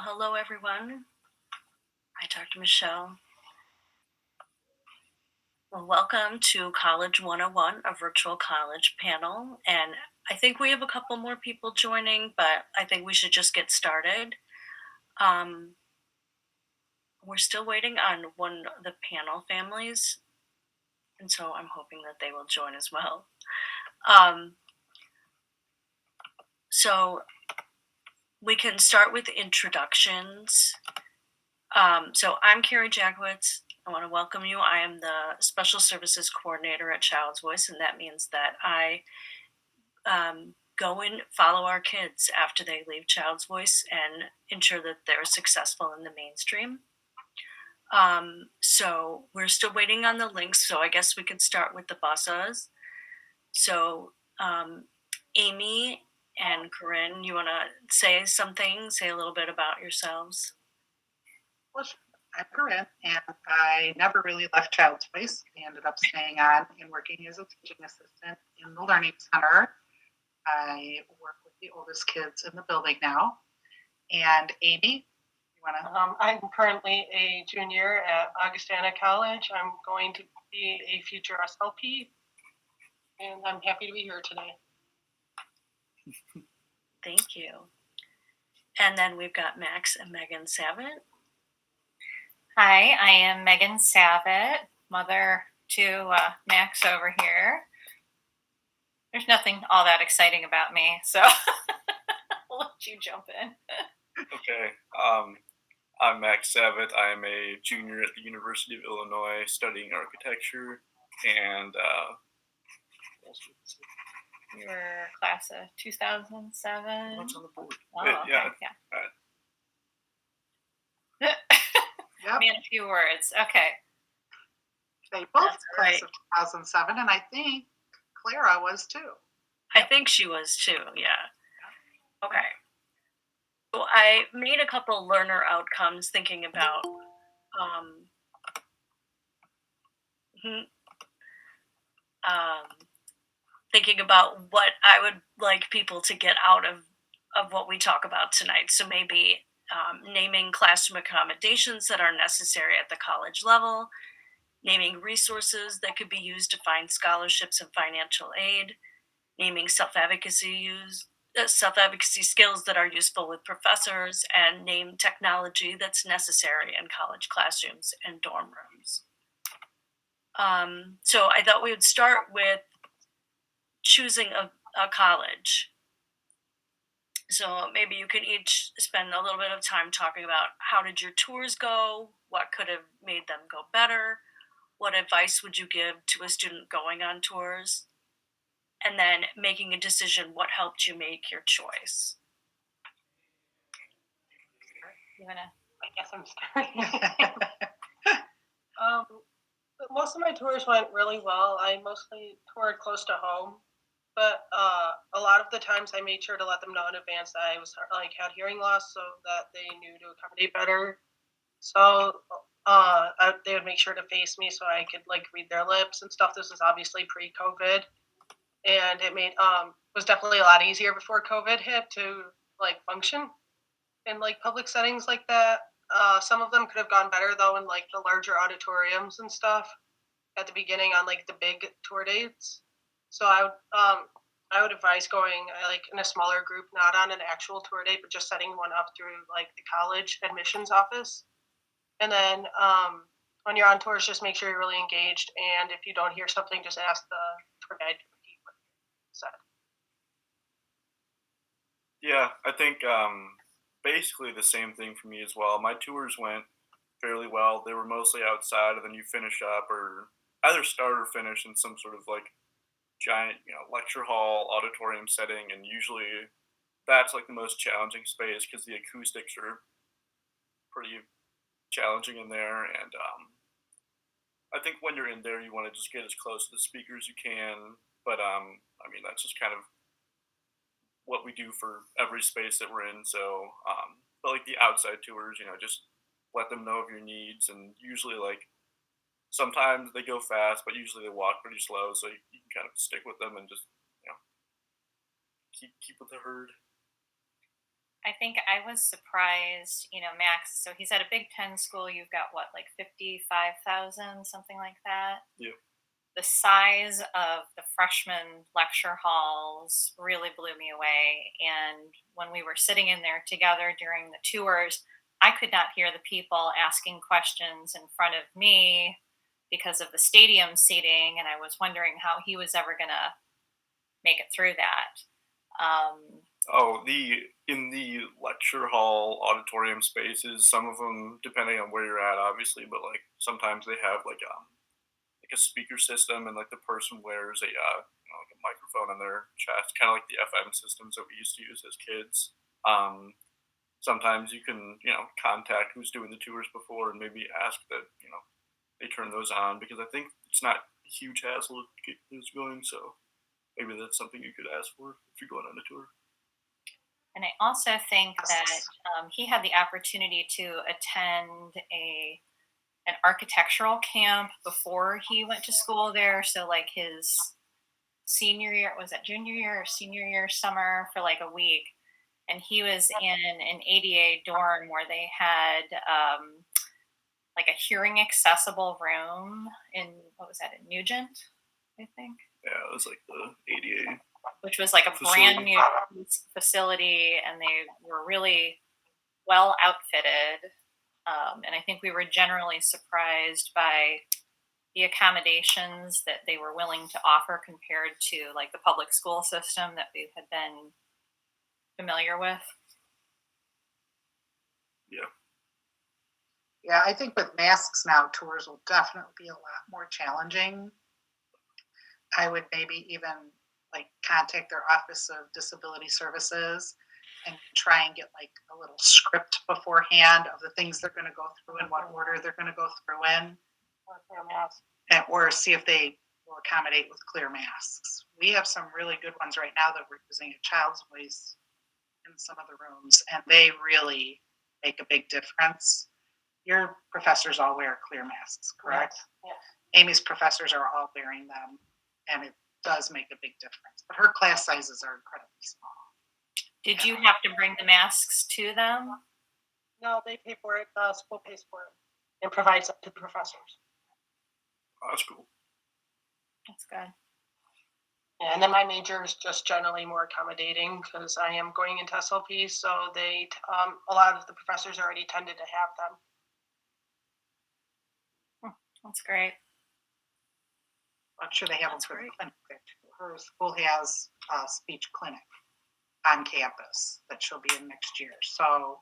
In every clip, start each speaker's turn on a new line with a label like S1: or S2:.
S1: Well, hello everyone. Hi, Dr. Michelle. Well, welcome to College 101, a virtual college panel. And I think we have a couple more people joining, but I think we should just get started. We're still waiting on one of the panel families, and so I'm hoping that they will join as well. So we can start with introductions. So I'm Carrie Jackowitz. I want to welcome you. I am the Special Services Coordinator at Child's Voice, and that means that I go and follow our kids after they leave Child's Voice and ensure that they're successful in the mainstream. So we're still waiting on the links, so I guess we could start with the buses. So Amy and Corinne, you want to say something, say a little bit about yourselves?
S2: Well, I'm Corinne, and I never really left Child's Voice. I ended up staying on and working as a teaching assistant in the Learning Center. I work with the oldest kids in the building now. And Amy, you want to?
S3: I'm currently a junior at Augustana College. I'm going to be a future SLP, and I'm happy to be here today.
S1: Thank you. And then we've got Max and Megan Savitt.
S4: Hi, I am Megan Savitt, mother to Max over here. There's nothing all that exciting about me, so I'll let you jump in.
S5: Okay. I'm Max Savitt. I am a junior at the University of Illinois studying architecture, and
S4: You're class of 2007.
S5: what's on the board?
S4: Oh, okay, yeah.
S5: Right.
S2: Yep.
S4: Me in a few words. Okay.
S2: They both class of 2007, and I think Clara was too.
S1: I think she was too, yeah. Okay. So I made a couple learner outcomes thinking about what I would like people to get out of what we talk about tonight. So maybe naming classroom accommodations that are necessary at the college level, naming resources that could be used to find scholarships and financial aid, naming self-advocacy skills that are useful with professors, and name technology that's necessary in college classrooms and dorm rooms. So I thought we would start with choosing a college. So maybe you can each spend a little bit of time talking about how did your tours go, what could have made them go better, what advice would you give to a student going on tours, and then making a decision what helped you make your choice.
S4: You wanna?
S3: I guess I'm starting. Most of my tours went really well. I mostly toured close to home, but a lot of the times I made sure to let them know in advance that I was had hearing loss, so that they knew to accommodate better. So they would make sure to face me so I could read their lips and stuff. This was obviously pre-COVID, and it made was definitely a lot easier before COVID hit to function in public settings like that. Some of them could have gone better though in the larger auditoriums and stuff at the beginning on the big tour dates. So I would advise going in a smaller group, not on an actual tour date, but just setting one up through the college admissions office. And then when you're on tours, just make sure you're really engaged. And if you don't hear something, just ask the tour guide to repeat what you said.
S5: Yeah, I think basically the same thing for me as well. My tours went fairly well. They were mostly outside, and then you finish up or either start or finish in some sort of giant, lecture hall, auditorium setting, and usually that's the most challenging space because the acoustics are pretty challenging in there, and I think when you're in there, you want to just get as close to the speaker as you can. But I mean, that's just kind of what we do for every space that we're in. So, but the outside tours, just let them know of your needs, and usually sometimes they go fast, but usually they walk pretty slow, so you can kind of stick with them and just keep with the herd.
S4: I think I was surprised, Max. So he's at a Big Ten school. You've got what, like 55,000, something like that?
S5: Yeah.
S4: The size of the freshman lecture halls really blew me away. And when we were sitting in there together during the tours, I could not hear the people asking questions in front of me because of the stadium seating. And I was wondering how he was ever going to make it through that.
S5: Oh, in the lecture hall auditorium spaces, some of them, depending on where you're at, obviously, but like sometimes they have like a speaker system, and like the person wears a like a microphone on their chest, kind of like the FM systems that we used to use as kids. Um, Sometimes you can contact who's doing the tours before and maybe ask that they turn those on, because I think it's not a huge hassle to get those going. So maybe that's something you could ask for if you're going on a tour.
S4: And I also think that
S2: Yes.
S4: he had the opportunity to attend an architectural camp before he went to school there. So like his senior year, was that junior year or senior year summer, for like a week. And he was in an ADA dorm where they had like a hearing accessible room in, what was that, in Nugent, I think,
S5: Yeah, it was like the ADA.
S4: which was like a
S5: Facility.
S4: brand new facility, and they were really well outfitted. And I think we were generally surprised by the accommodations that they were willing to offer compared to like the public school system that we had been familiar with.
S5: Yeah.
S2: Yeah, I think with masks now, tours will definitely be a lot more challenging. I would maybe even like contact their Office of Disability Services and try and get like a little script beforehand of the things they're going to go through and what order they're going to go through in, or see if they will accommodate with clear masks. We have some really good ones right now that we're using at Child's Voice in some of the rooms, and they really make a big difference. Your professors all wear clear masks, correct?
S3: Yes.
S2: Amy's professors are all wearing them, and it does make a big difference. But her class sizes are incredibly small.
S4: Did you have to bring the masks to them?
S3: No, they pay for it. The school pays for it and provides it to the professors.
S5: Oh, that's cool.
S4: That's good.
S3: Yeah, and then my major is just generally more accommodating because I am going into SLP, so they a lot of the professors already tended to have them.
S4: That's great.
S2: I'm sure they have
S4: That's
S2: them for the
S4: great.
S2: clinic there too. Her school has a speech clinic on campus that she'll be in next year. So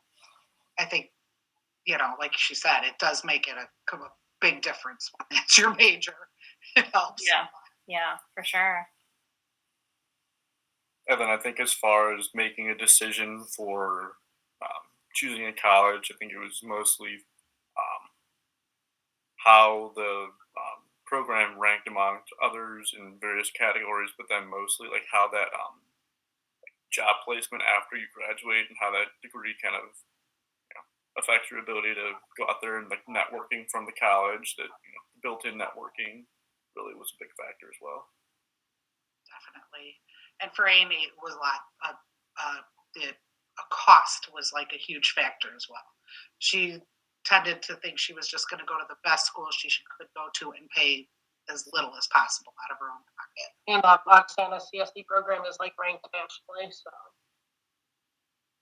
S2: I think, like she said, it does make it a big difference when it's your major. It helps.
S4: Yeah, for sure.
S5: And then I think as far as making a decision for choosing a college, I think it was mostly how the program ranked amongst others in various categories, but then mostly like how that job placement after you graduate and how that degree kind of affects your ability to go out there and like networking from the college. That built-in networking really was a big factor as well.
S2: Definitely. And for Amy, it was a lot. The cost was like a huge factor as well. She tended to think she was just going to go to the best schools she could go to and pay as little as possible out of her own pocket.
S3: And Montana CSD program is like ranked nationally, so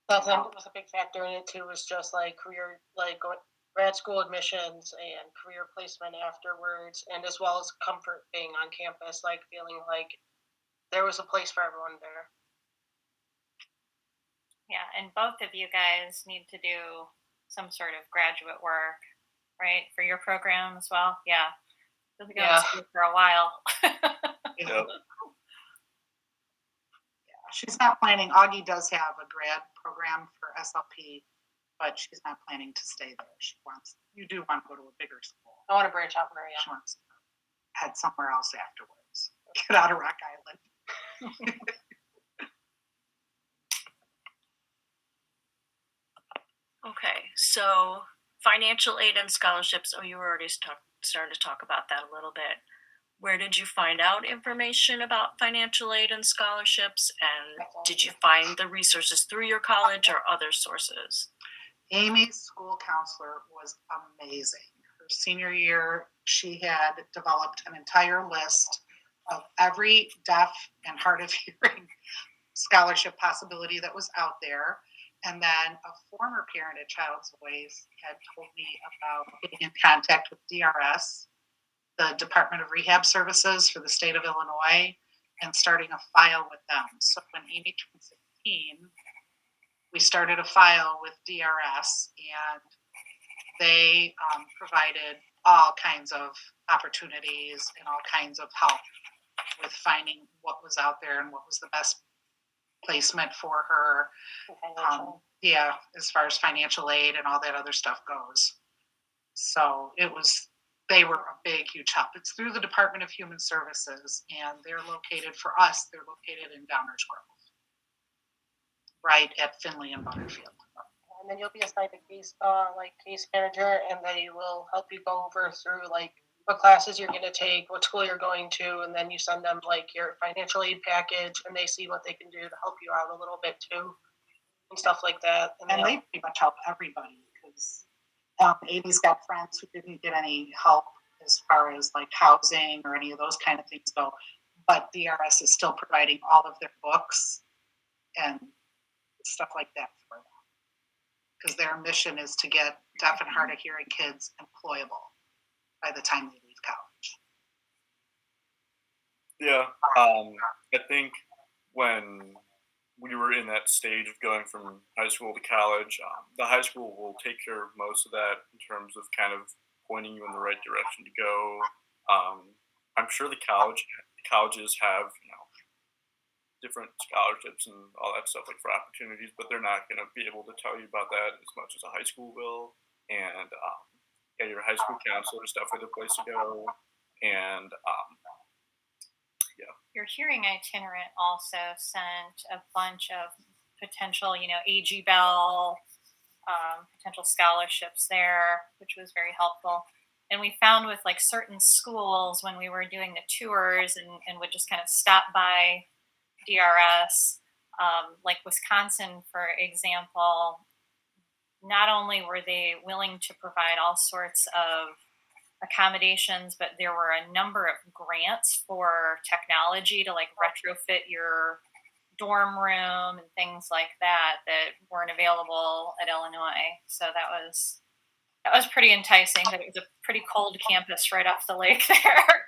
S3: that was a big factor in it too. Was just like career, like grad school admissions and career placement afterwards, and as well as comfort being on campus, like feeling like there was a place for everyone there.
S4: Yeah, and both of you guys need to do some sort of graduate work, right, for your program as well. Yeah, you'll be going to school for a while.
S5: Yep.
S2: She's not planning. Augie does have a grad program for SLP, but she's not planning to stay there. You do want to go to a bigger school.
S3: I want to branch out more.
S2: She wants to head somewhere else afterwards. Get out of Rock Island.
S1: Okay, so financial aid and scholarships. Oh, you were already starting to talk about that a little bit. Where did you find out information about financial aid and scholarships? And did you find the resources through your college or other sources?
S2: Amy's school counselor was amazing. Her senior year, she had developed an entire list of every deaf and hard of hearing scholarship possibility that was out there. And then a former parent at Child's Voice had told me about getting in contact with DRS, the Department of Rehab Services for the state of Illinois, and starting a file with them. So when Amy turned 16, we started a file with DRS, and they provided all kinds of opportunities and all kinds of help with finding what was out there and what was the best placement for her. Yeah, as far as financial aid and all that other stuff goes. So they were a big, huge help. It's through the Department of Human Services, and they're located in Downers Grove, right at Finley and Butterfield.
S3: And then you'll be assigned a case manager, and they will help you go over through what classes you're going to take, what school you're going to, and then you send them your financial aid package, and they see what they can do to help you out a little bit too, and stuff like that.
S2: And they pretty much help everybody, because Amy's got friends who didn't get any help as far as housing or any of those kind of things go, but DRS is still providing all of their books and stuff like that for them, because their mission is to get deaf and hard of hearing kids employable by the time they leave college.
S5: Yeah, I think when we were in that stage of going from high school to college, the high school will take care of most of that in terms of kind of pointing you in the right direction to go. I'm sure the colleges have different scholarships and all that stuff for opportunities, but they're not going to be able to tell you about that as much as a high school will. And your high school counselor is definitely the place to go. And
S4: Your hearing itinerant also sent a bunch of potential, AG Bell, potential scholarships there, which was very helpful. And we found with certain schools when we were doing the tours and would just kind of stop by DRS, like Wisconsin, for example, not only were they willing to provide all sorts of accommodations, but there were a number of grants for technology to retrofit your dorm room and things like that weren't available at Illinois. So that was pretty enticing. But it was a pretty cold campus right off the lake there.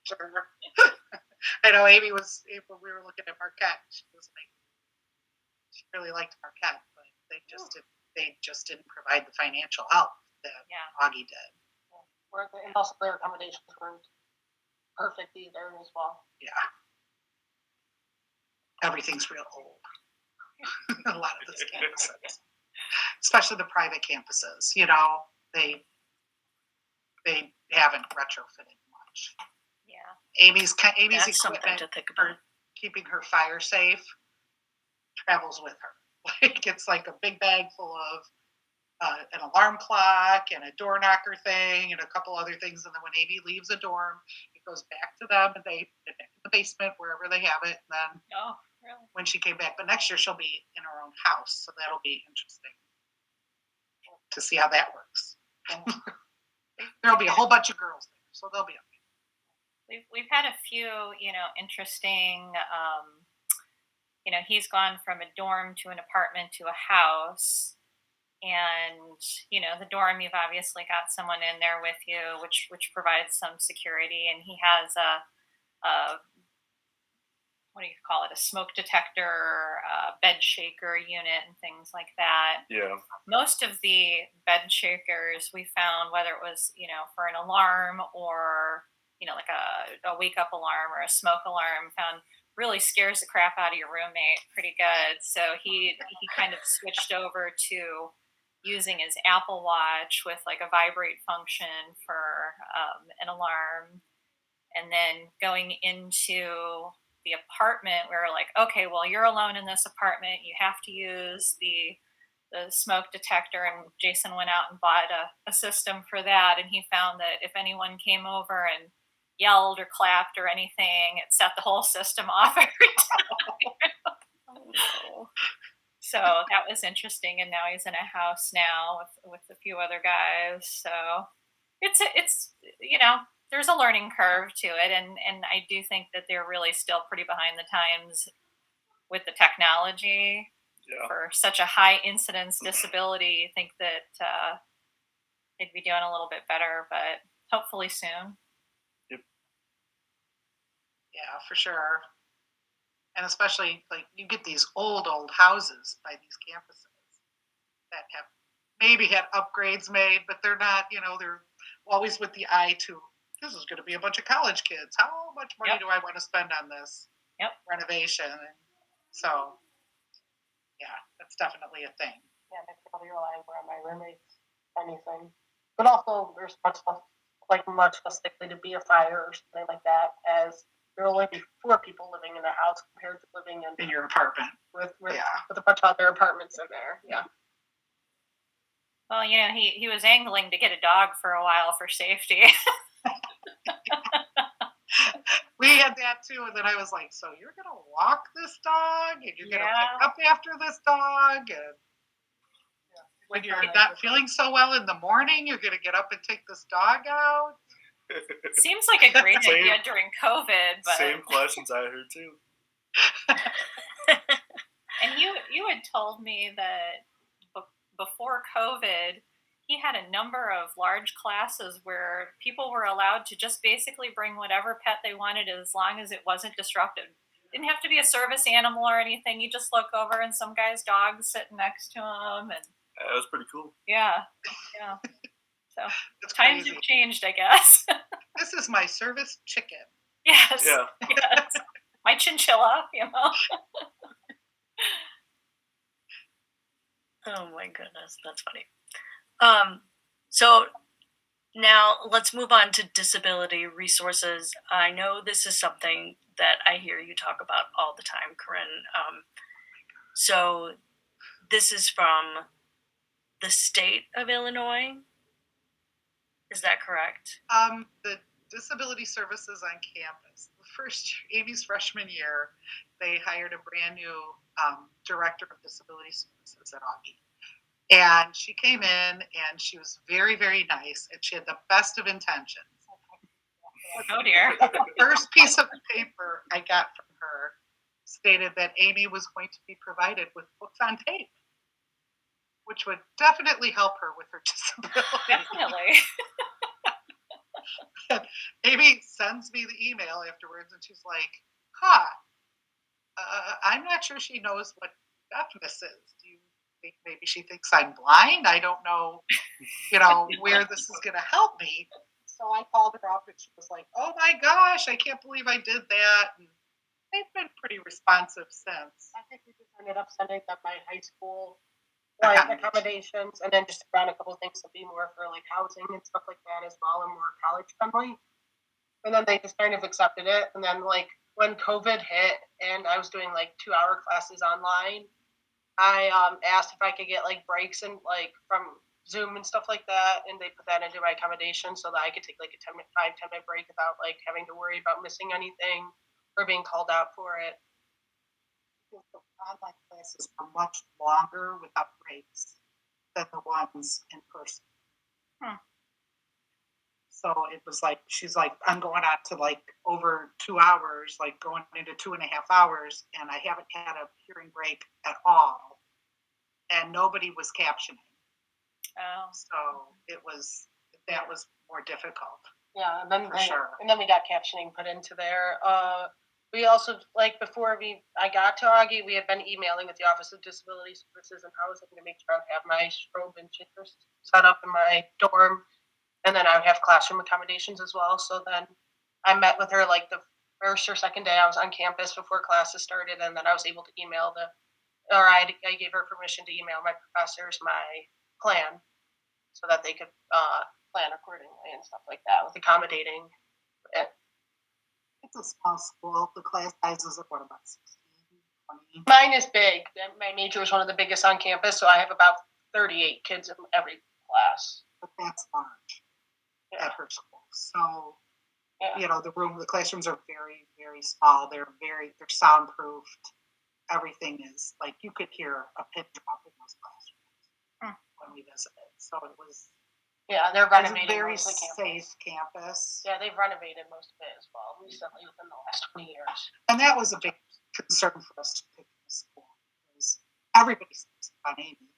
S2: Sure. I know Amy when we were looking at Marquette, she really liked Marquette, but they just didn't provide the financial help that Augie did.
S3: And also their accommodations weren't perfect either as well.
S2: Yeah. Everything's real old. A lot of those campuses, especially the private campuses, they haven't retrofitted much.
S4: Yeah.
S2: Amy's
S1: That's something
S2: equipment
S1: to think
S2: for
S1: about.
S2: keeping her fire safe travels with her. It's like a big bag full of an alarm clock and a door knocker thing and a couple other things. And then when Amy leaves a dorm, it goes back to them, and they put it back in the basement wherever they have it. And then
S4: Really?
S2: when she came back, but next year she'll be in her own house, so that'll be interesting to see how that works. There'll be a whole bunch of girls there, so they'll be okay.
S4: We've had a few, interesting. He's gone from a dorm to an apartment to a house, and the dorm, you've obviously got someone in there with you, which provides some security, and he has a what do you call it, a smoke detector, bed shaker unit, and things like that.
S5: yeah,
S4: Most of the bed shakers we found, whether it was for an alarm or like a wake up alarm or a smoke alarm, found really scares the crap out of your roommate pretty good. So he kind of switched over to using his Apple Watch with a vibrate function for an alarm, and then going into the apartment, we were like, okay, well, you're alone in this apartment. You have to use the the smoke detector, and Jason went out and bought a system for that, and he found that if anyone came over and yelled or clapped or anything, it set the whole system off every time.
S1: Oh, no.
S4: So that was interesting, and now he's in a house now with a few other guys. So it's there's a learning curve to it, and I do think that they're really still pretty behind the times with the technology
S5: Yeah.
S4: for such a high incidence disability. I think that they'd be doing a little bit better, but hopefully soon.
S2: Yeah, for sure. And especially like you get these old houses by these campuses that have maybe had upgrades made, but they're not, they're always with the eye to this is going to be a bunch of college kids. How much money
S4: Yep.
S2: do I want to spend on this
S4: Yep.
S2: renovation? And so, yeah, that's definitely a thing.
S3: Yeah, makes me rely more on my roommates, anything. But also, there's much less likely to be a fire or something like that, as there will only be 4 people living in a house compared to living
S2: In your apartment.
S3: with
S2: Yeah.
S3: a bunch of other apartments in there. Yeah.
S4: Well, he was angling to get a dog for a while for safety.
S2: We had that too, and then I was like, so you're gonna walk this dog and you're gonna
S4: Yeah.
S2: pick up after this dog, and when you're not feeling so well in the morning, you're gonna get up and take this dog out.
S4: Seems like a great
S5: Same.
S4: idea during COVID, but
S5: Same questions I heard too.
S4: and you had told me that before COVID, he had a number of large classes where people were allowed to just basically bring whatever pet they wanted as long as it wasn't disruptive. Didn't have to be a service animal or anything. You just look over and some guy's dog's sitting next to him, and
S5: That was pretty cool.
S4: yeah. So
S2: It's
S4: times
S2: crazy.
S4: have changed, I guess.
S2: This is my service chicken.
S4: Yes.
S5: Yeah.
S4: Yes. My chinchilla,
S1: Oh my goodness, that's funny. So now let's move on to disability resources. I know this is something that I hear you talk about all the time, Corinne. So this is from the state of Illinois. Is that correct?
S2: The disability services on campus. The first Amy's freshman year, they hired a brand new director of disability services at Augie. And she came in and she was very, very nice, and she had the best of intentions.
S4: Oh dear.
S2: The first piece of paper I got from her stated that Amy was going to be provided with books on tape, which would definitely help her with her disability.
S4: Definitely.
S2: Amy sends me the email afterwards, and she's like, I'm not sure she knows what deafness is. Do you think maybe she thinks I'm blind? I don't know, where this is going to help me. So I called her up, and she was like, oh my gosh, I can't believe I did that. And they've been pretty responsive since.
S3: I think we just ended up sending them my high school accommodations, and then just around a couple of things to be more for like housing and stuff like that as well, and more college friendly. And then they just kind of accepted it. And then like when COVID hit and I was doing like 2-hour classes online, I asked if I could get like breaks and like from Zoom and stuff like that, and they put that into my accommodation so that I could take like a 5-10 minute break without like having to worry about missing anything or being called out for it.
S2: The online classes are much longer without breaks than the ones in person. So it was like, she's like, I'm going on to like over 2 hours, like going into 2.5 hours, and I haven't had a hearing break at all. And nobody was captioning.
S4: Oh.
S2: So that was more difficult.
S3: Yeah, and then
S2: sure.
S3: And then we got captioning put into there. We also, like before I got to Augie, we had been emailing with the Office of Disability Services and Housing to make sure I have my strobe and chairs set up in my dorm, and then I would have classroom accommodations as well. So then I met with her like the first or second day I was on campus before classes started, and then I was able to email I gave her permission to email my professors my plan so that they could plan accordingly and stuff like that with accommodating.
S2: It's a small school. The class sizes are about 16, 20.
S3: Mine is big. My major is one of the biggest on campus, so I have about 38 kids in every class.
S2: But that's large
S3: Yeah.
S2: at her school. So,
S3: Yeah.
S2: you know, the classrooms are very, very small. They're soundproofed. Everything is like you could hear a pin drop in those classrooms when we visited. So it was
S3: Yeah, they're
S2: It's a
S3: renovating
S2: very
S3: most of the campus.
S2: safe campus.
S3: Yeah, they've renovated most of it as well recently within the last 20 years.
S2: And that was a big concern for us to pick the school because everybody seems on Amy.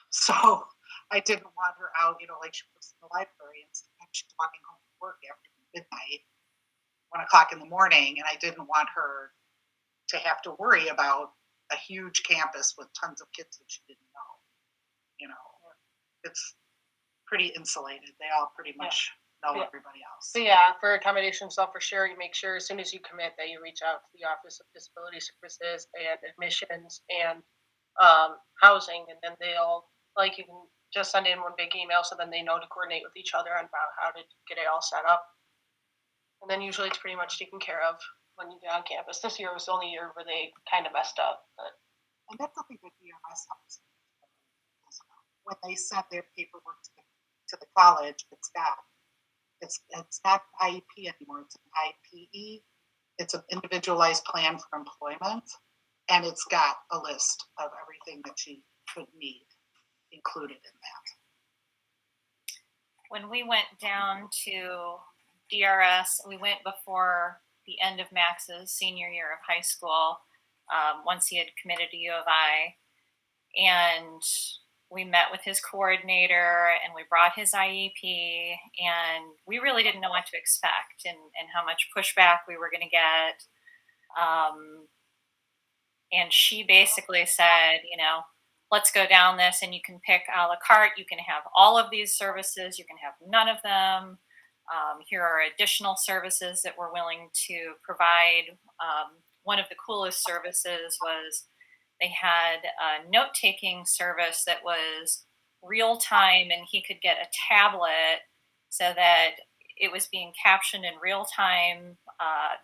S2: So I didn't want her out, you know, like she was in the library and sometimes she's walking home from work after midnight, 1 o'clock in the morning, and I didn't want her to have to worry about a huge campus with tons of kids that she didn't know. You know, it's pretty insulated. They all pretty much know everybody else.
S3: So yeah, for accommodations, though, for sure, you make sure as soon as you commit that you reach out to the Office of Disability Services and admissions and housing, and then they'll like you can just send in one big email so then they know to coordinate with each other on about how to get it all set up. And then usually it's pretty much taken care of when you get on campus. This year was the only year where they kind of messed up, but
S2: And that's something that DRS helps as well. When they send their paperwork to the college, it's not IEP anymore. It's an IPE. It's an individualized plan for employment, and it's got a list of everything that you could need included in that.
S4: When we went down to DRS, we went before the end of Max's senior year of high school, once he had committed to U of I. And we met with his coordinator and we brought his IEP, and we really didn't know what to expect and how much pushback we were going to get. And she basically said, you know, let's go down this and you can pick a la carte. You can have all of these services. You can have none of them. Here are additional services that we're willing to provide. One of the coolest services was they had a note-taking service that was real time, and he could get a tablet so that it was being captioned in real time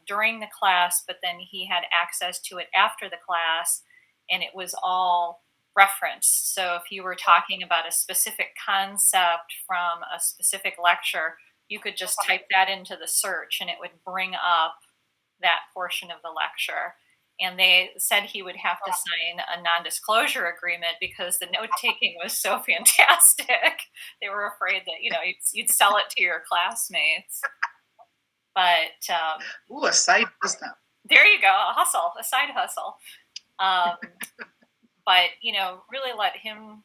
S4: during the class, but then he had access to it after the class, and it was all referenced. So if you were talking about a specific concept from a specific lecture, you could just type that into the search and it would bring up that portion of the lecture. And they said he would have to sign a non-disclosure agreement because the note-taking was so fantastic. They were afraid that, you know, you'd sell it to your classmates. But
S2: Ooh, a side business.
S4: there you go, a side hustle. But, you know, really let him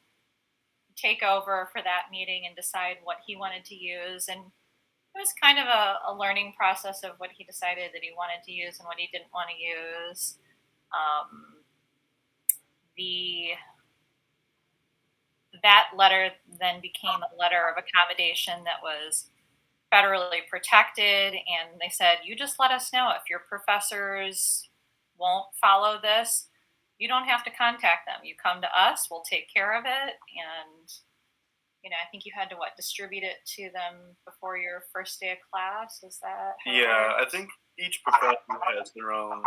S4: take over for that meeting and decide what he wanted to use. And it was kind of a learning process of what he decided that he wanted to use and what he didn't want to use. That letter then became a letter of accommodation that was federally protected, and they said, you just let us know if your professors won't follow this. You don't have to contact them. You come to us, we'll take care of it. And you know, I think you had to distribute it to them before your first day of class. Is that how
S5: Yeah, I think each professor has their own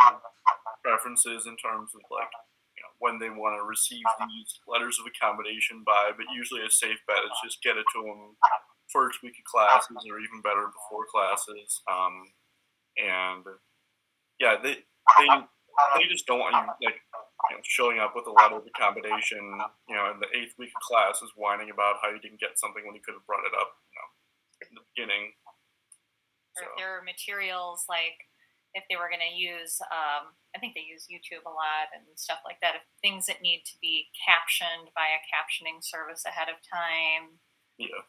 S5: preferences in terms of like, you know, when they want to receive these letters of accommodation by, but usually a safe bet is just get it to them first week of classes or even better before classes. And yeah, they just don't want you like, you know, showing up with a letter of accommodation, you know, in the 8th week of class is whining about how you didn't get something when you could have brought it up, you know, in the beginning.
S4: Or if there are materials like if they were going to use, I think they use YouTube a lot and stuff like that. If things that need to be captioned by a captioning service ahead of time.
S5: Yeah.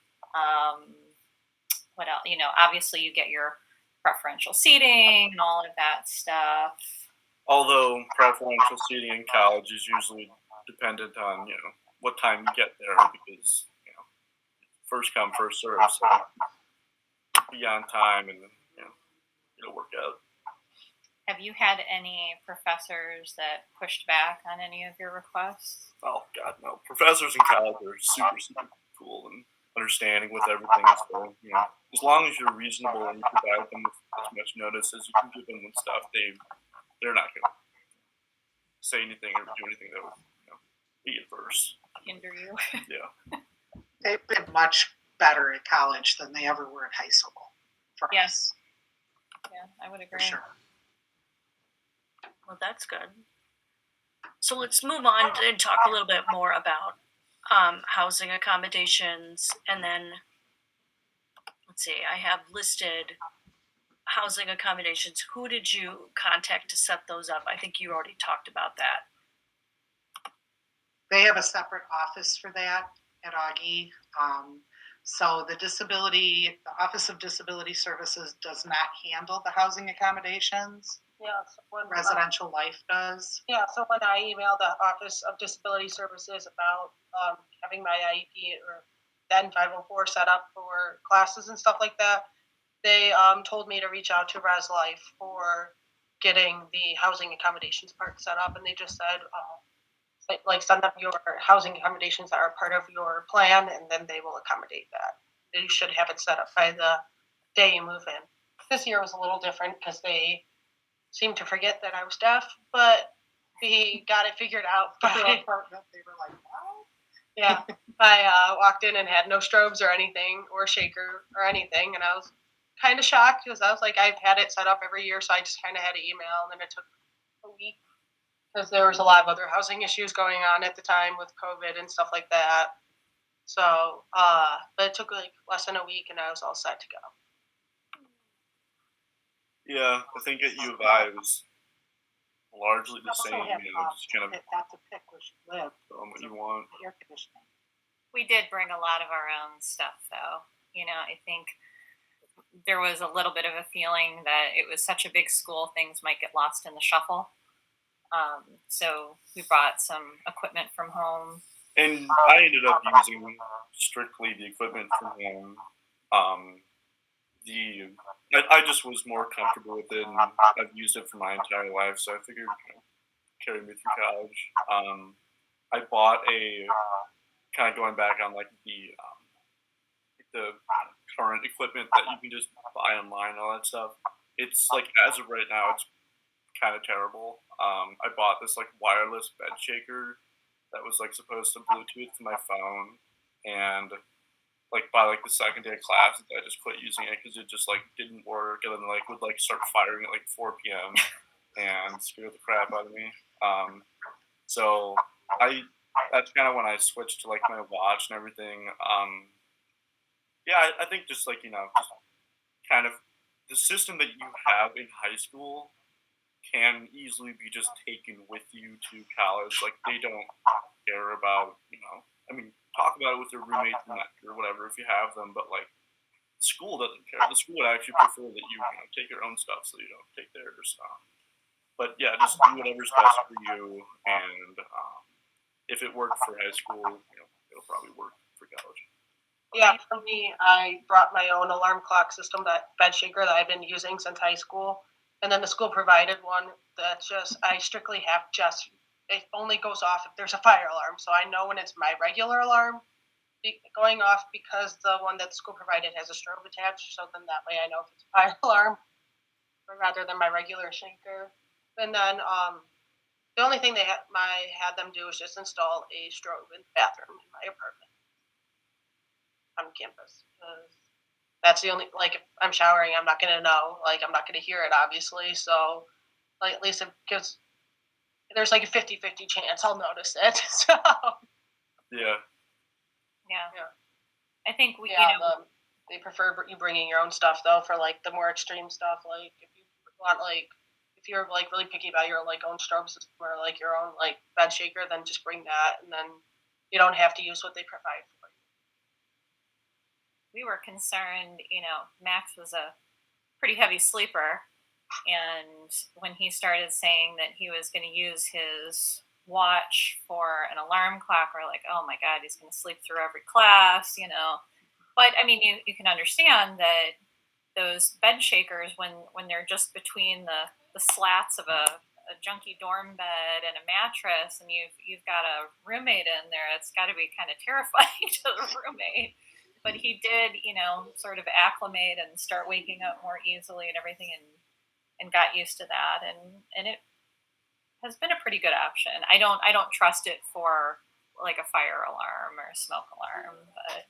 S4: What else? You know, obviously you get your preferential seating and all of that stuff.
S5: Although preferential seating in college is usually dependent on, you know, what time you get there because, you know, first come, first serve. So be on time and, you know, it'll work out.
S4: Have you had any professors that pushed back on any of your requests?
S5: Oh, God, no. Professors in college are super, super cool and understanding with everything. So, you know, as long as you're reasonable and you provide them with as much notice as you can give them and stuff, they're not going to say anything or do anything that would, you know, be adverse.
S4: hinder you.
S5: Yeah.
S2: They've been much better at college than they ever were at high school for
S4: Yeah.
S2: us,
S4: Yeah, I would
S2: for
S4: agree.
S2: sure.
S1: Well, that's good. So let's move on and talk a little bit more about housing accommodations. And then, let's see, I have listed housing accommodations. Who did you contact to set those up? I think you already talked about that.
S2: They have a separate office for that at Augie. So the Office of Disability Services does not handle the housing accommodations.
S3: Yeah, so
S2: Residential Life does.
S3: Yeah, so when I emailed the Office of Disability Services about having my IEP or then 504 set up for classes and stuff like that, they told me to reach out to Res Life for getting the housing accommodations part set up, and they just said, like, send up your housing accommodations that are part of your plan, and then they will accommodate that. You should have it set up by the day you move in. This year was a little different because they seemed to forget that I was deaf, but we got it figured out.
S2: Their apartment, they were like, wow.
S3: Yeah, I walked in and had no strobes or anything, or shaker or anything, and I was kind of shocked because I was like, I've had it set up every year, so I just kind of had to email, and then it took a week because there was a lot of other housing issues going on at the time with COVID and stuff like that. So, but it took like less than a week, and I was all set to go.
S5: Yeah, I think at U of I it was largely the
S2: Also
S5: same.
S2: have,
S5: Just kind of
S2: got to pick where she lived.
S5: what you want.
S2: Air conditioning.
S4: We did bring a lot of our own stuff, though. I think there was a little bit of a feeling that it was such a big school, things might get lost in the shuffle. So we brought some equipment from home.
S5: And I ended up using strictly the equipment from home. I just was more comfortable with it, and I've used it for my entire life, so I figured carry me through college. I bought a kind of going back on like the current equipment that you can just buy online, all that stuff. It's like as of right now, it's kind of terrible. I bought this like wireless bed shaker that was like supposed to Bluetooth to my phone, and like by like the second day of classes, I just quit using it because it just like didn't work, and then like would like start firing at like 4 p.m. and scare the crap out of me. So that's kind of when I switched to like my watch and everything. Yeah, I think just like just kind of the system that you have in high school can easily be just taken with you to college. Like they don't care about I mean, talk about it with your roommates or whatever if you have them, but like school doesn't care. The school would actually prefer that you take your own stuff so you don't take theirs. But yeah, just do whatever's best for you, and if it worked for high school, it'll probably work for college.
S3: Yeah, for me, I brought my own alarm clock system, that bed shaker that I've been using since high school, and then the school provided one that I strictly have it only goes off if there's a fire alarm, so I know when it's my regular alarm going off because the one that the school provided has a strobe attached, so then that way I know if it's a fire alarm rather than my regular shaker. And then the only thing I had them do is just install a strobe in the bathroom in my apartment on campus. That's the only, like, if I'm showering, I'm not going to know. Like, I'm not going to hear it, obviously. So, like, at least it gives, there's like a 50-50 chance I'll notice it. So,
S5: Yeah.
S4: I think
S3: they prefer you bringing your own stuff, though, for, like, the more extreme stuff. Like, if you want, like, if you're, like, really picky about your, like, own strobe system or, like, your own, like, bed shaker, then just bring that, and then you don't have to use what they provide for you.
S4: We were concerned, Max was a pretty heavy sleeper. And when he started saying that he was going to use his watch for an alarm clock, we're like, oh my God, he's going to sleep through every class, But I mean, you can understand that those bed shakers, when they're just between the slats of a junky dorm bed and a mattress, and you've got a roommate in there, it's got to be kind of terrifying to the roommate. But he did, sort of acclimate and start waking up more easily and everything, and got used to that, and it has been a pretty good option. I don't trust it for like a fire alarm or a smoke alarm. But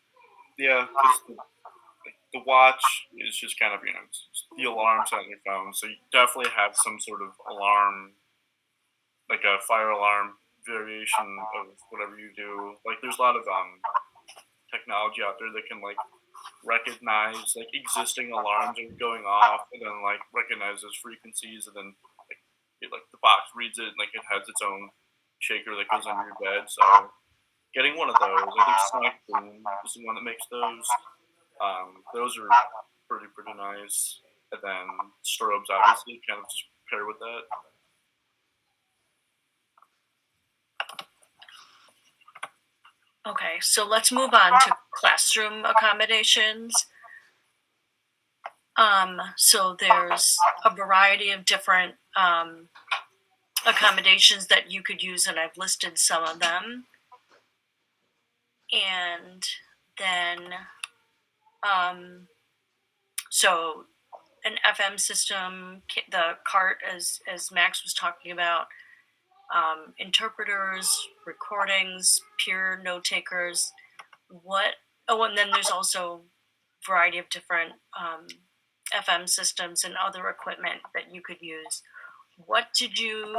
S5: Yeah, because the watch is just kind of, it's the alarms on your phone. So you definitely have some sort of alarm, like a fire alarm variation of whatever you do. Like there's a lot of technology out there that can like recognize like existing alarms that are going off, and then like recognize those frequencies, and then like the box reads it, and like it has its own shaker that goes under your bed. So getting one of those, I think Sonic Boom is the one that makes those. Those are pretty nice. And then strobes obviously kind of just pair with that.
S1: Okay, so let's move on to classroom accommodations. So there's a variety of different accommodations that you could use, and I've listed some of them. And then, so an FM system, the CART, as Max was talking about, interpreters, recordings, peer note takers. And then there's also a variety of different FM systems and other equipment that you could use. What did you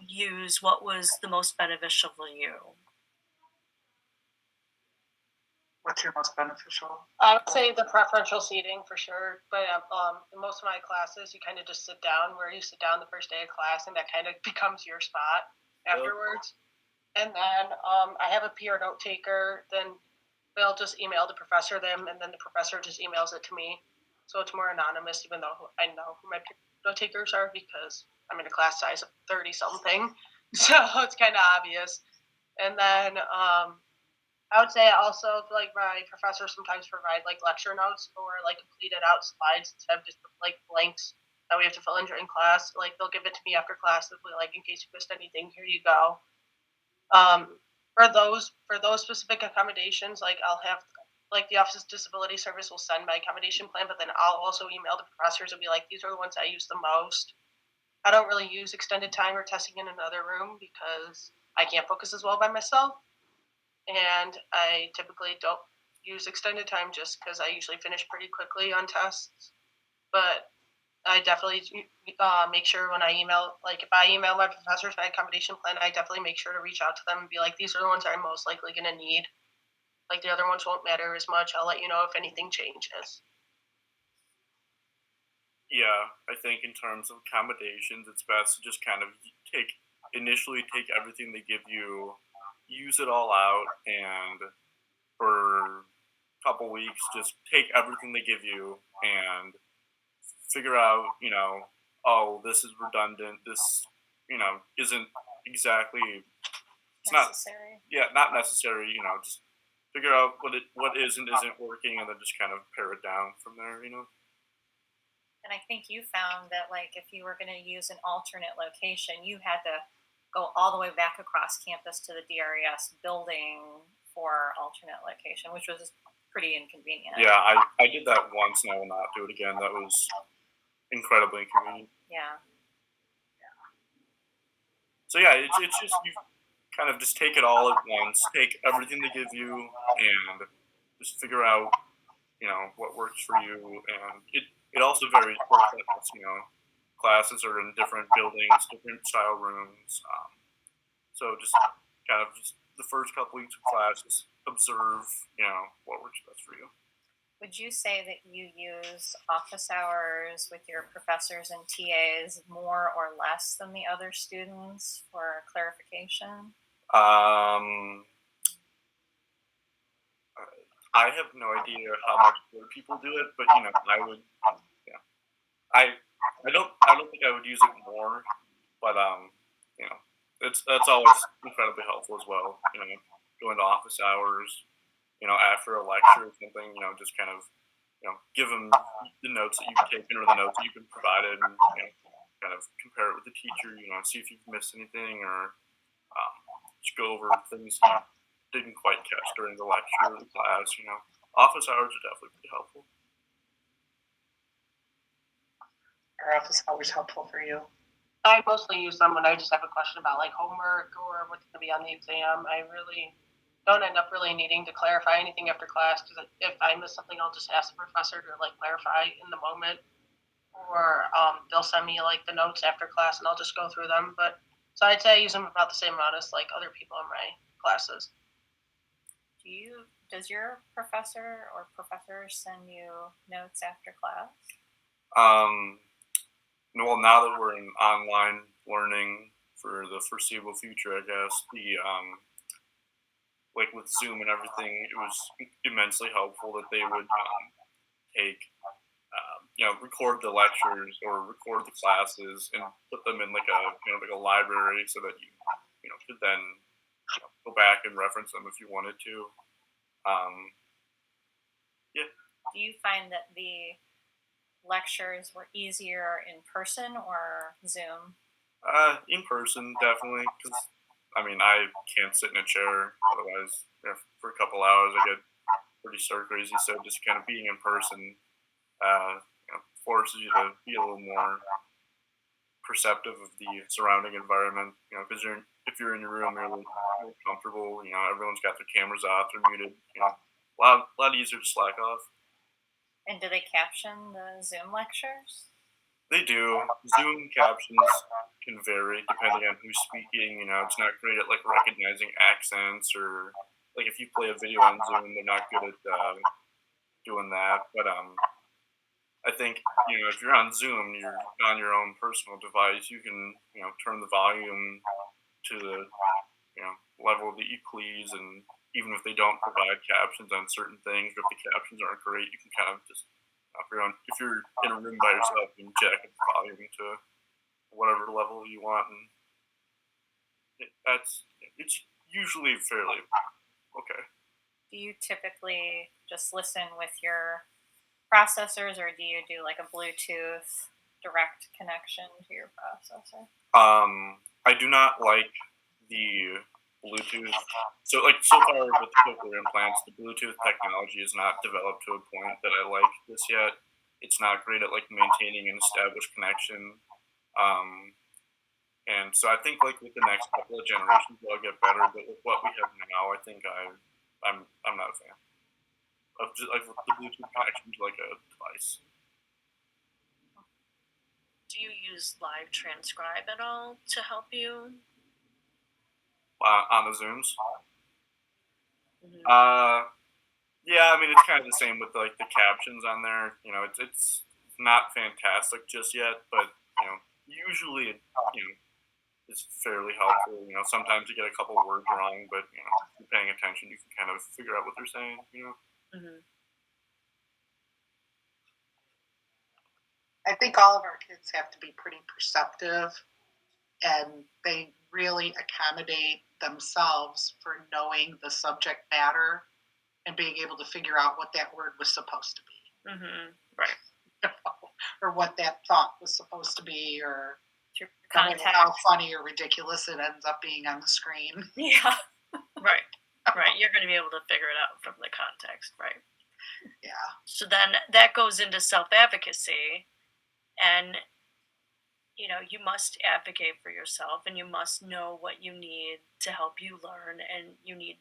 S1: use? What was the most beneficial for you?
S2: What's your most beneficial?
S3: I would say the preferential seating for sure. But in most of my classes, you kind of just sit down where you sit down the first day of class, and that kind of becomes your spot afterwards. And then I have a peer note taker. Then they'll just email the professor them, and then the professor just emails it to me. So it's more anonymous, even though I know who my peer note takers are because I'm in a class size of 30 something. So it's kind of obvious. And then I would say also like my professors sometimes provide like lecture notes or like completed out slides instead of just like blanks that we have to fill in during class. Like they'll give it to me after class, like in case you missed anything, here you go. For those specific accommodations, like I'll have like the Office of Disability Service will send my accommodation plan, but then I'll also email the professors and be like, these are the ones I use the most. I don't really use extended time or testing in another room because I can't focus as well by myself. And I typically don't use extended time just because I usually finish pretty quickly on tests. But I definitely make sure when I email, like if I email my professors my accommodation plan, I definitely make sure to reach out to them and be like, these are the ones I'm most likely going to need. Like the other ones won't matter as much. I'll let you know if anything changes.
S5: Yeah, I think in terms of accommodations, it's best to just kind of initially take everything they give you, use it all out, and for a couple weeks, just take everything they give you and figure out, oh, this is redundant. This, isn't exactly. It's
S4: necessary.
S5: not necessary. Just figure out what is and isn't working, and then just kind of pare it down from there.
S4: And I think you found that, like, if you were going to use an alternate location, you had to go all the way back across campus to the DRES building for alternate location, which was pretty inconvenient.
S5: Yeah, I did that once, and I will not do it again. That was incredibly inconvenient.
S4: Yeah.
S5: So yeah, it's just you kind of just take it all at once, take everything they give you, and just figure out, what works for you. And it also varies per class. Classes are in different buildings, different style rooms. So just kind of just the first couple weeks of class, just observe, what works best for you.
S4: Would you say that you use office hours with your professors and TAs more or less than the other students for clarification?
S5: I have no idea how much other people do it, but I would. Yeah, I don't think I would use it more, but that's always incredibly helpful as well. Going to office hours, after a lecture or something, just kind of, give them the notes that you've taken or the notes that you've been provided, and kind of compare it with the teacher. See if you've missed anything, or just go over things you didn't quite catch during the lecture or the class. Office hours are definitely pretty helpful.
S2: Are office hours helpful for you?
S3: I mostly use them when I just have a question about like homework or what's going to be on the exam. I really don't end up really needing to clarify anything after class, because if I miss something, I'll just ask the professor to like clarify in the moment, or they'll send me like the notes after class and I'll just go through them. But so I'd say I use them about the same amount as like other people in my classes.
S4: Does your professor or professors send you notes after class?
S5: Well, now that we're in online learning for the foreseeable future, I guess like with Zoom and everything, it was immensely helpful that they would take record the lectures or record the classes and put them in like a like a library so that you could then go back and reference them if you wanted to. Yeah.
S4: Do you find that the lectures were easier in person or Zoom?
S5: In person, definitely, because I mean I can't sit in a chair otherwise. For a couple hours, I get pretty stir crazy. So just kind of being in person forces you to be a little more perceptive of the surrounding environment. Because if you're in your room, you're a little more comfortable. Everyone's got their cameras off, they're muted. A lot easier to slack off.
S4: And do they caption the Zoom lectures?
S5: They do. Zoom captions can vary depending on who's speaking. It's not great at like recognizing accents, or like if you play a video on Zoom, they're not good at doing that. But I think if you're on Zoom, you're on your own personal device. You can turn the volume to the level that you please, and even if they don't provide captions on certain things, or if the captions aren't great, you can kind of just if you're in a room by yourself, you can jack up the volume to whatever level you want, and it's usually fairly okay.
S4: Do you typically just listen with your processors, or do you do like a Bluetooth direct connection to your processor?
S5: I do not like the Bluetooth. So far with the cochlear implants, the Bluetooth technology is not developed to a point that I like this yet. It's not great at like maintaining an established connection. And so I think like with the next couple of generations it'll get better, but with what we have now, I think I'm not a fan of just like the Bluetooth connection to like a device.
S1: Do you use Live Transcribe at all to help you?
S5: On the Zooms?
S1: Mm-hmm.
S5: Yeah, I mean it's kind of the same with like the captions on there. It's not fantastic just yet, but usually it is fairly helpful. Sometimes you get a couple words wrong, but if you're paying attention, you can kind of figure out what they're saying.
S1: Mm-hmm.
S2: I think all of our kids have to be pretty perceptive, and they really accommodate themselves for knowing the subject matter and being able to figure out what that word was supposed to be.
S1: Mm-hmm. Right.
S2: Or what that thought was supposed to be, or how funny or ridiculous it ends up being on the screen.
S1: Yeah. Right. You're going to be able to figure it out from the context, right?
S2: Yeah.
S1: So then that goes into self-advocacy, and you must advocate for yourself, and you must know what you need to help you learn, and you need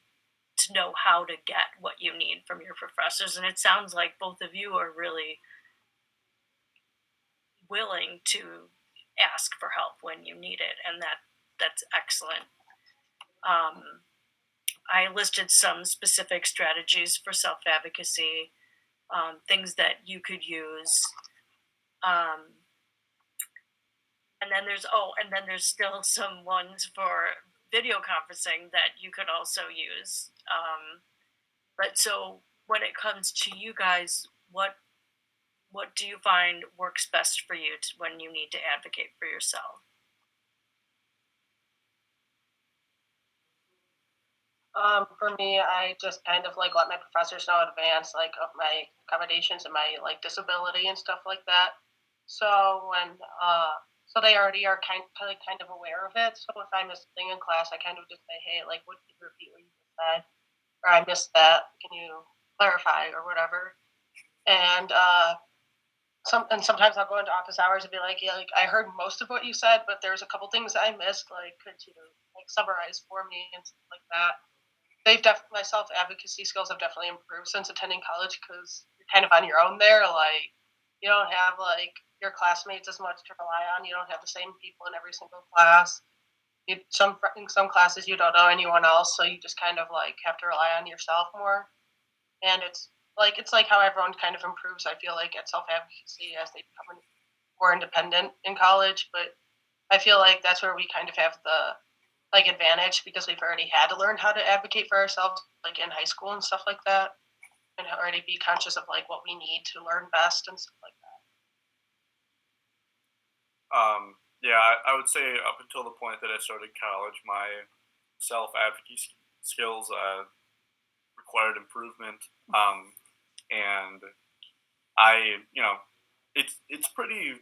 S1: to know how to get what you need from your professors. And it sounds like both of you are really willing to ask for help when you need it, and that's excellent. I listed some specific strategies for self-advocacy, things that you could use. And then there's still some ones for video conferencing that you could also use. But so when it comes to you guys, what do you find works best for you when you need to advocate for yourself?
S3: For me, I just kind of like let my professors know in advance, like of my accommodations and my like disability and stuff like that. So so they already are kind of aware of it. So if I miss something in class, I kind of just say, hey, like, what did you repeat what you just said? Or I missed that. Can you clarify or whatever? And sometimes I'll go into office hours and be like, yeah, like I heard most of what you said, but there's a couple things I missed. Like, could you like summarize for me and stuff like that? my self-advocacy skills have definitely improved since attending college because you're kind of on your own there. Like, you don't have like your classmates as much to rely on. You don't have the same people in every single class. In some classes you don't know anyone else, so you just kind of like have to rely on yourself more. And it's like how everyone kind of improves. I feel like at self-advocacy as they become more independent in college, but I feel like that's where we kind of have the like advantage because we've already had to learn how to advocate for ourselves like in high school and stuff like that, and already be conscious of like what we need to learn best and stuff like that.
S5: Yeah, I would say up until the point that I started college, my self advocacy skills required improvement. And I, it's pretty,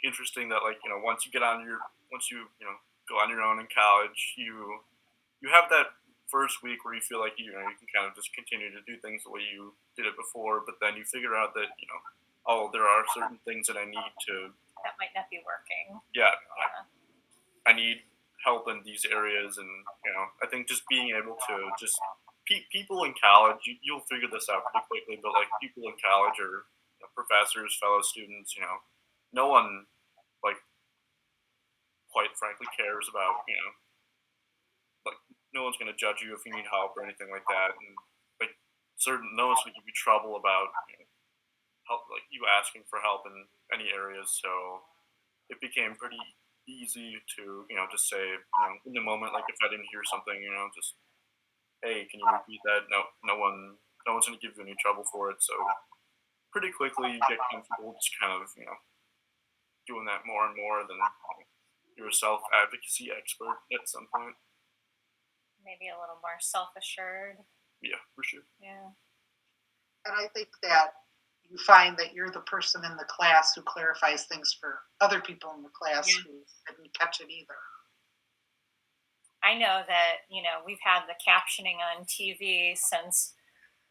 S5: interesting that like once you go on your own in college, you have that first week where you feel like you can kind of just continue to do things the way you did it before, but then you figure out that oh, there are certain things that I need to,
S4: That might not be working.
S5: yeah,
S4: Yeah.
S5: I need help in these areas, and I think just being able to just people in college, you'll figure this out pretty quickly. But like people in college or professors, fellow students, no one like quite frankly cares about like no one's gonna judge you if you need help or anything like that, and like no one's gonna give you trouble about help like you asking for help in any areas. So it became pretty easy to just say in the moment, like if I didn't hear something, just hey, can you repeat that? No one's gonna give you any trouble for it. So pretty quickly you get comfortable just kind of doing that more and more. Then you're a self advocacy expert at some point.
S4: Maybe a little more self-assured.
S5: Yeah, for sure.
S4: Yeah.
S2: And I think that you find that you're the person in the class who clarifies things for other people in the class who didn't catch it either.
S4: I know that, we've had the captioning on TV since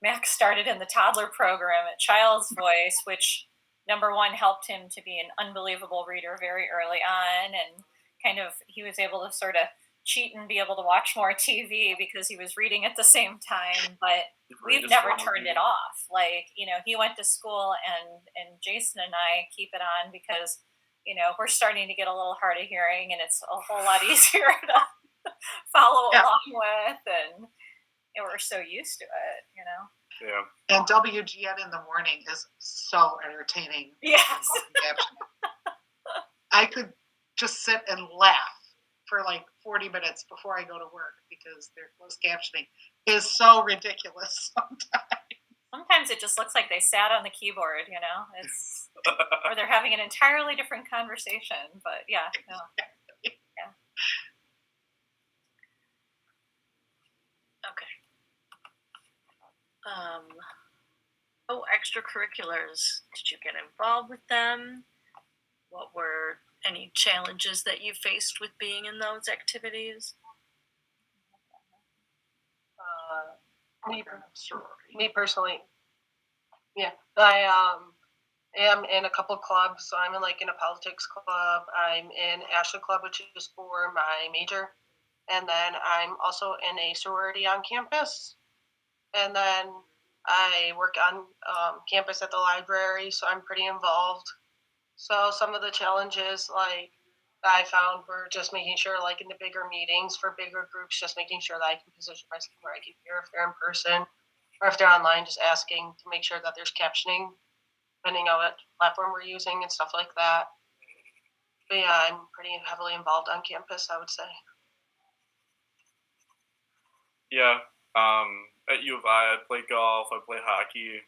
S4: Max started in the toddler program at Child's Voice, which number one helped him to be an unbelievable reader very early on, and kind of he was able to sort of cheat and be able to watch more TV because he was reading at the same time. But we've never turned it off. Like, he went to school, and Jason and I keep it on because we're starting to get a little hard of hearing, and it's a whole lot easier to follow along with, and we're so used to it.
S5: Yeah.
S2: And WGN in the morning is so entertaining.
S4: Yes.
S2: I could just sit and laugh for like 40 minutes before I go to work because their closed captioning is so ridiculous sometimes.
S4: Sometimes it just looks like they sat on the keyboard, it's or they're having an entirely different conversation. But yeah, no. Yeah.
S1: Okay. Extracurriculars. Did you get involved with them? What were any challenges that you faced with being in those activities?
S3: Me personally, yeah, I am in a couple clubs. So I'm in a politics club. I'm in ASHA club, which is for my major, and then I'm also in a sorority on campus, and then I work on campus at the library, so I'm pretty involved. So some of the challenges that I found were just making sure in the bigger meetings for bigger groups, just making sure that I can position myself where I can hear if they're in person or if they're online, just asking to make sure that there's captioning, depending on what platform we're using and stuff like that. But yeah, I'm pretty heavily involved on campus, I would say.
S5: Yeah. At U of I play golf. I play hockey.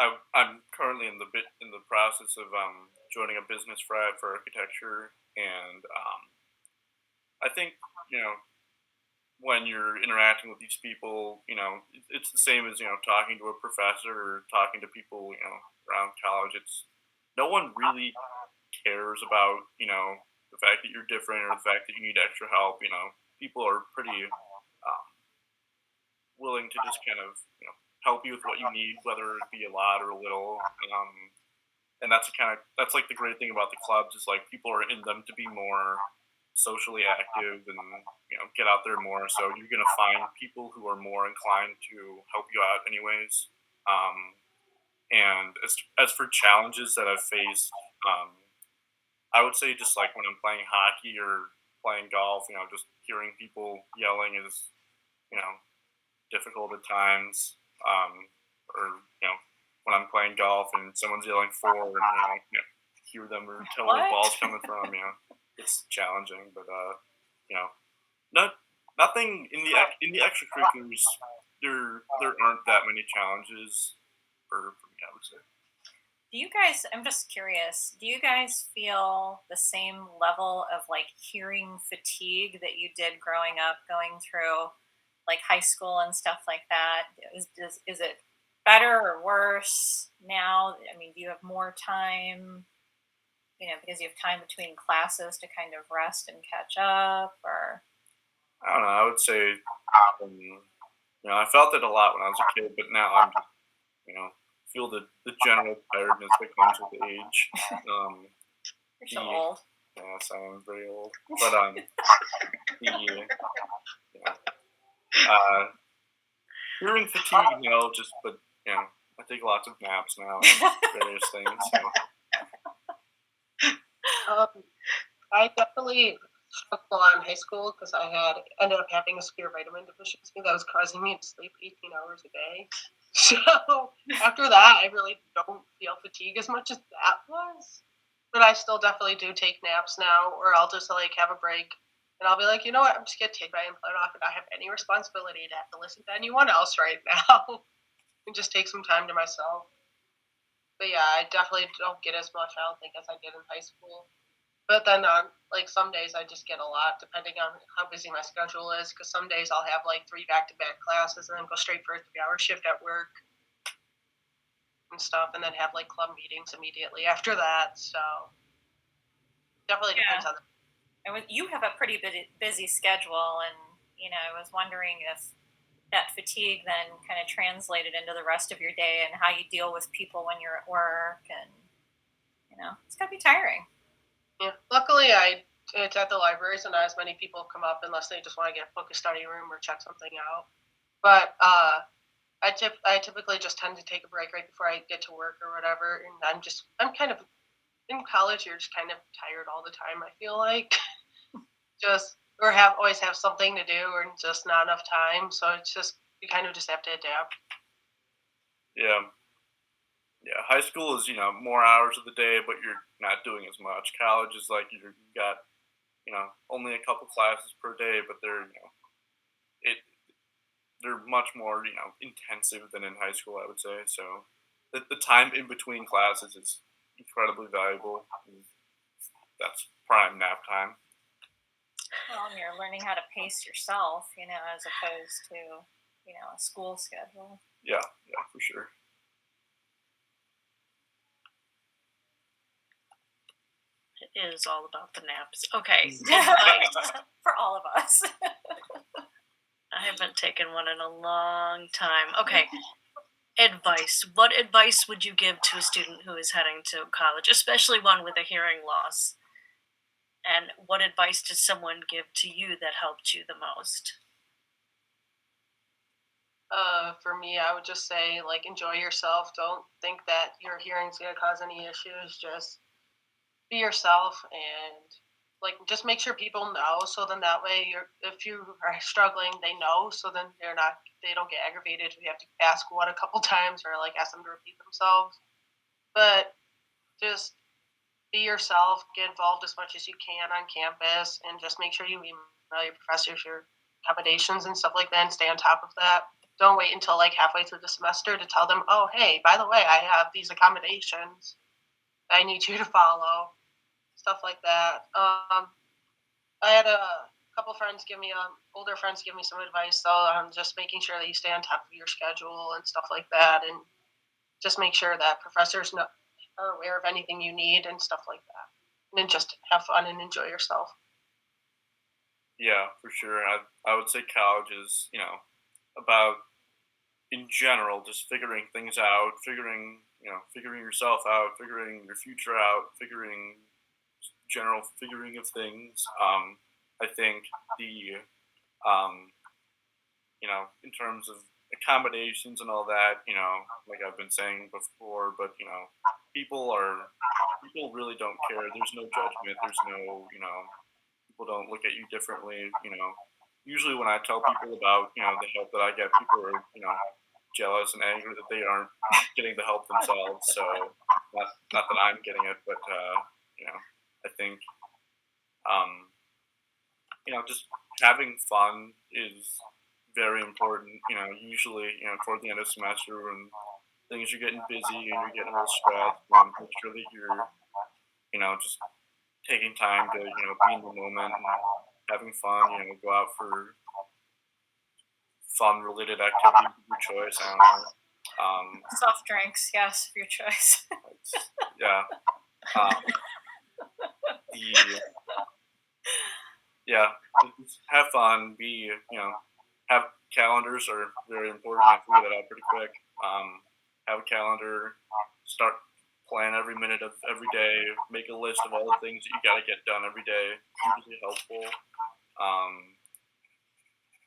S5: I'm currently in the process of joining a business frat for architecture, and I think when you're interacting with these people, it's the same as talking to a professor or talking to people around college. It's no one really cares about the fact that you're different or the fact that you need extra help. People are pretty willing to just kind of help you with what you need, whether it be a lot or a little. And that's like the great thing about the clubs is like people are in them to be more socially active and get out there more. So you're gonna find people who are more inclined to help you out, anyways. And as for challenges that I've faced, I would say just like when I'm playing hockey or playing golf, just hearing people yelling is you know difficult at times. Or when I'm playing golf and someone's yelling forward, and hear them or tell where the
S4: What?
S5: ball's coming from. It's challenging, but you know, not nothing in the extracurriculars. There aren't that many challenges for me, I would say.
S4: Do you guys, I'm just curious, do you guys feel the same level of like hearing fatigue that you did growing up, going through like high school and stuff like that? Is it better or worse now? I mean, do you have more time, because you have time between classes to kind of rest and catch up, or?
S5: I don't know. I would say, I felt it a lot when I was a kid, but now I'm just, feel the general tiredness that comes with age.
S4: You're so
S5: the
S4: old.
S5: Yes, I am very old, but the hearing fatigue, but I take lots of naps now and various things. So.
S3: I definitely struggled a lot in high school because I ended up having a severe vitamin deficiency that was causing me to sleep 18 hours a day. So after that, I really don't feel fatigue as much as that was. But I still definitely do take naps now, or I'll just like have a break and I'll be like, you know what, I'm just gonna take my implant off and not have any responsibility to have to listen to anyone else right now and just take some time to myself. But yeah, I definitely don't get as much, I don't think, as I did in high school. But then on like some days I just get a lot depending on how busy my schedule is, because some days I'll have like 3 back-to-back classes and then go straight for a 3-hour shift at work and stuff, and then have like club meetings immediately after that. So definitely depends
S4: Yeah.
S3: on
S4: You have a pretty busy schedule, and I was wondering if that fatigue then kind of translated into the rest of your day and how you deal with people when you're at work, and it's gotta be tiring.
S3: Yeah. Luckily it's at the library, so not as many people come up unless they just want to get book a study room or check something out. But I typically just tend to take a break right before I get to work or whatever, and I'm kind of in college. You're just kind of tired all the time. I feel like just or always have something to do, or just not enough time. So it's just you kind of just have to adapt.
S5: Yeah. Yeah, high school is more hours of the day, but you're not doing as much. College is like you got only a couple classes per day, but it they're much more intensive than in high school, I would say. So the time in between classes is incredibly valuable. That's prime nap time.
S4: Well, and you're learning how to pace yourself, as opposed to a school schedule.
S5: Yeah, for sure.
S1: It is all about the naps. Okay, advice.
S4: For all of us.
S1: I haven't taken one in a long time. Okay, advice. What advice would you give to a student who is heading to college, especially one with a hearing loss? And what advice did someone give to you that helped you the most?
S3: For me, I would just say like enjoy yourself. Don't think that your hearing's gonna cause any issues. Just be yourself and like just make sure people know. So then that way, if you are struggling, they know. So then they don't get aggravated if you have to ask what a couple times or like ask them to repeat themselves. But just be yourself. Get involved as much as you can on campus, and just make sure you email your professors your accommodations and stuff like that, and stay on top of that. Don't wait until like halfway through the semester to tell them, oh, hey, by the way, I have these accommodations I need you to follow, stuff like that. I had a couple friends older friends give me some advice though on just making sure that you stay on top of your schedule and stuff like that, and just make sure that professors are aware of anything you need and stuff like that. And then just have fun and enjoy yourself.
S5: Yeah, for sure. I would say college is about in general just figuring things out, figuring yourself out, figuring your future out, figuring general figuring of things. I think the in terms of accommodations and all that, like I've been saying before, but people really don't care. There's no judgment. There's no, people don't look at you differently. Usually when I tell people about, the help that I get, people are, jealous and angry that they aren't getting the help themselves. So not that I'm getting it, but I think just having fun is very important. Usually, toward the end of semester when things are getting busy and you're getting a little stressed, make sure that you're, just taking time to, be in the moment and having fun. Go out for fun related activities of your choice. I don't know.
S4: Soft drinks, yes, of your choice.
S5: Yeah. Um, the yeah, just have fun. Have calendars are very important. I figured that out pretty quick. Have a calendar. Start plan every minute of every day. Make a list of all the things that you got to get done every day. Usually helpful.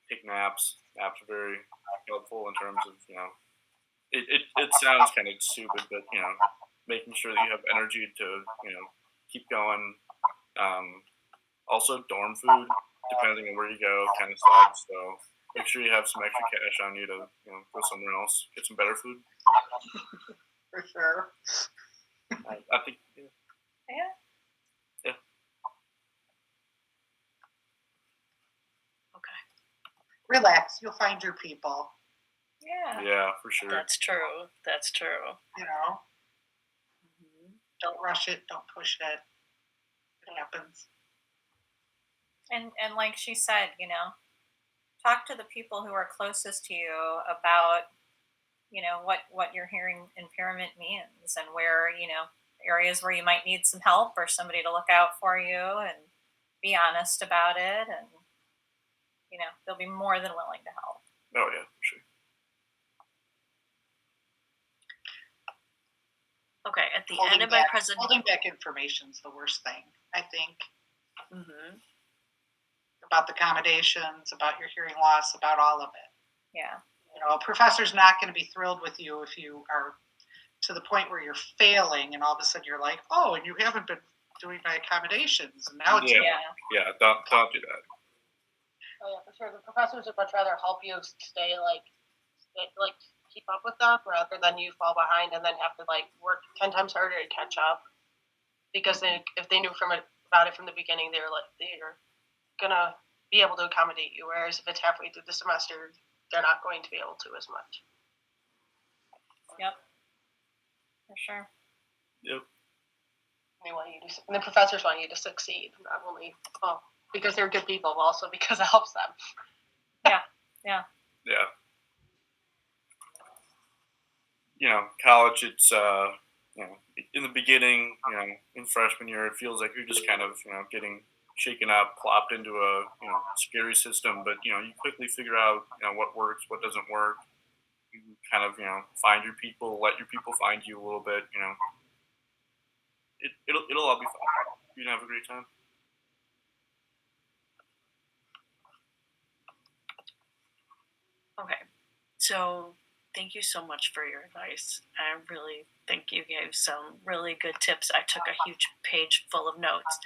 S5: Take naps. Naps are very helpful in terms of it sounds kind of stupid, but making sure that you have energy to keep going. Also, dorm food, depending on where you go, kind of sucks. So make sure you have some extra cash on you to go somewhere else, get some better food.
S2: For sure.
S5: I think
S4: Yeah.
S1: Okay.
S2: Relax. You'll find your people.
S5: Yeah, for sure.
S1: That's true. That's true.
S2: Don't rush it. Don't push it. It happens.
S4: And like she said, talk to the people who are closest to you about what your hearing impairment means and where areas where you might need some help or somebody to look out for you, and be honest about it, and they'll be more than willing to help.
S5: Oh yeah, for sure.
S1: Okay, at the end of my presentation,
S2: holding back information is the worst thing, I think. About the accommodations, about your hearing loss, about all of it.
S4: Yeah.
S2: A professor's not going to be thrilled with you if you are to the point where you're failing and all of a sudden you're like, oh, and you haven't been doing my accommodations, and now it's
S5: don't do that.
S3: Oh yeah, for sure. The professors would much rather help you stay keep up with them rather than you fall behind and then have to work 10 times harder to catch up. Because if they knew about it from the beginning, they're gonna be able to accommodate you. Whereas if it's halfway through the semester, they're not going to be able to as much.
S4: Yep. For sure.
S5: Yep.
S3: They want you to, and the professors want you to succeed, not only because they're good people, but also because it helps them.
S4: Yeah.
S5: College, it's in the beginning, in freshman year, it feels like you're just kind of getting shaken up, plopped into a scary system, but you quickly figure out what works, what doesn't work. You kind of find your people, let your people find you a little bit. It'll all be fun. You're gonna have a great time.
S1: Okay, so thank you so much for your advice. I really think you gave some really good tips. I took a huge page full of notes.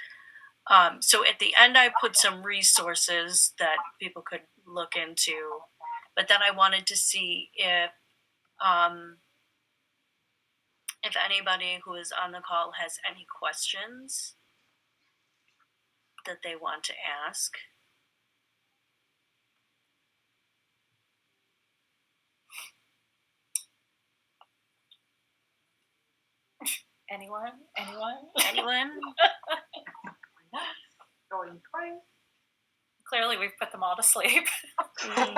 S1: So at the end, I put some resources that people could look into, but then I wanted to see if anybody who is on the call has any questions that they want to ask.
S4: Anyone?
S2: Going twice.
S4: Clearly, we've put them all to sleep.
S1: No.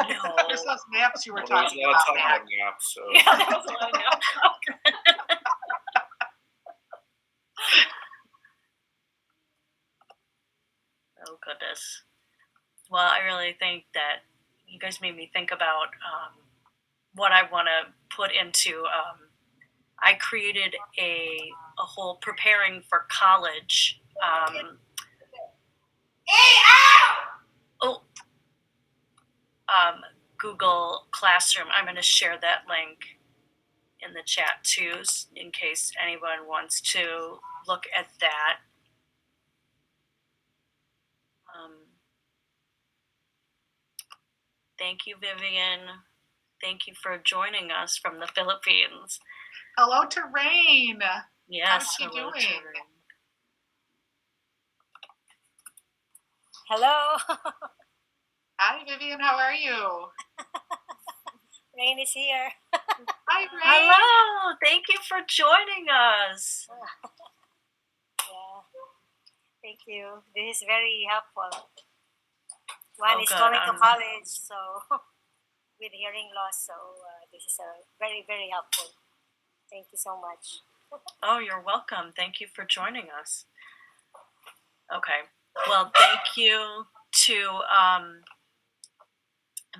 S2: There's those naps you were
S5: There's
S2: talking
S5: a lot of
S2: about.
S5: talking about naps, so
S4: Yeah, that was a lot of naps.
S1: Oh, goodness. Well, I really think that you guys made me think about what I want to put into. I created a whole preparing for college Oh, Google Classroom. I'm going to share that link in the chat too, in case anyone wants to look at that. Thank you, Vivian. Thank you for joining us from the Philippines.
S2: Hello to Rain.
S1: Yes,
S2: How is she
S1: hello to
S2: doing?
S1: Rain.
S6: Hello,
S2: Hi, Vivian. How are you?
S6: Rain is here.
S2: Hi, Rain.
S1: Hello, thank you for joining us.
S6: Yeah, thank you. This is very helpful. One
S1: Oh,
S6: is
S1: good.
S6: going to college, so with hearing loss, so this is very, very helpful. Thank you so much.
S1: Oh, you're welcome. Thank you for joining us. Okay. Well, thank you to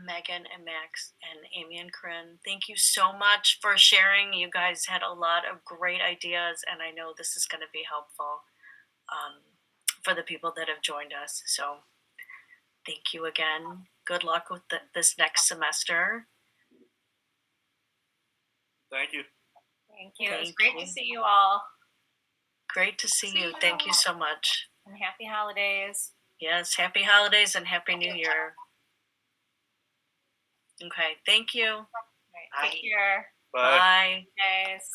S1: Megan and Max and Amy and Corinne. Thank you so much for sharing. You guys had a lot of great ideas, and I know this is going to be helpful for the people that have joined us. So thank you again. Good luck with this next semester.
S5: Thank you.
S4: Thank you. It was
S1: Thank
S4: great
S1: you.
S4: to see you all.
S1: Great to see you. Thank you so much.
S4: And happy holidays.
S1: Yes, happy holidays and happy new year. Okay, thank you.
S4: All right, take care.
S5: Bye.
S1: Bye.
S4: Guys.